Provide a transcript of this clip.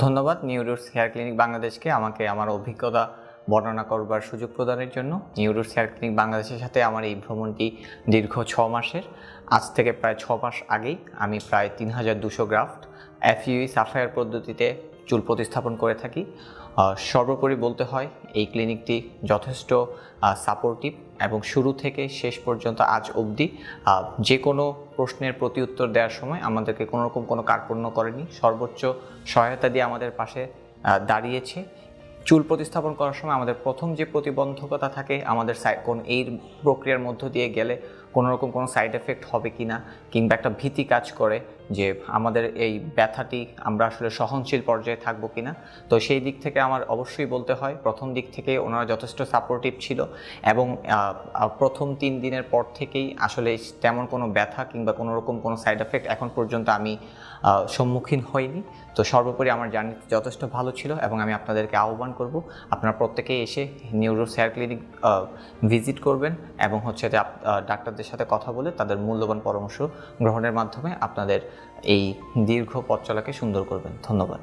ধন্যবাদ new Roots Hair clinic বাংলাদেশকে আমাকে আমার অভিজ্ঞতা বর্ণনা করবার সুযোগ প্রদানের জন্য। নিউ রুটস হেয়ার ক্লিনিক বাংলাদেশের সাথে আমার এই ভ্রমণটি দীর্ঘ 6 মাসের। আজ থেকে প্রায় 6 মাস আগেই আমি প্রায় 3200 গ্রাফট FUE সাফায়ার পদ্ধতিতে চুল প্রতিস্থাপন করে থাকি। সর্বোপরি বলতে হয় এই ক্লিনিকটি যথেষ্ট সাপোর্টিভ এবং শুরু থেকে শেষ পর্যন্ত আজ অবধি যে কোনো প্রশ্নের প্রতি উত্তর দেওয়ার সময় আমাদেরকে কোনোরকম কোনো কার্পণ্য করেনি, সর্বোচ্চ সহায়তা দিয়ে আমাদের পাশে দাঁড়িয়েছে। চুল প্রতিস্থাপন করার সময় আমাদের প্রথম যে প্রতিবন্ধকতা থাকে আমাদের এই প্রক্রিয়ার মধ্য দিয়ে গেলে কোনোরকম কোনো সাইড এফেক্ট হবে কি না, কিংবা একটা ভীতি কাজ করে যে আমাদের এই ব্যথাটি আমরা আসলে সহনশীল পর্যায়ে থাকবো কি না। তো সেই দিক থেকে আমার অবশ্যই বলতে হয় প্রথম দিক থেকে ওনারা যথেষ্ট সাপোর্টিভ ছিল এবং প্রথম 3 দিনের পর থেকেই আসলে তেমন কোনো ব্যথা কিংবা কোনোরকম কোনো সাইড এফেক্ট এখন পর্যন্ত আমি সম্মুখীন হইনি। তো সর্বোপরি আমার জার্নি যথেষ্ট ভালো ছিল এবং আমি আপনাদেরকে আহ্বান করব আপনারা প্রত্যেকেই এসে New Roots Hair Clinic visit করবেন এবং হচ্ছে যে ডাক্তারদের সাথে কথা বলে তাদের মূল্যবান পরামর্শ গ্রহণের মাধ্যমে আপনাদের এই দীর্ঘ পথ চলাকে সুন্দর করবেন। ধন্যবাদ।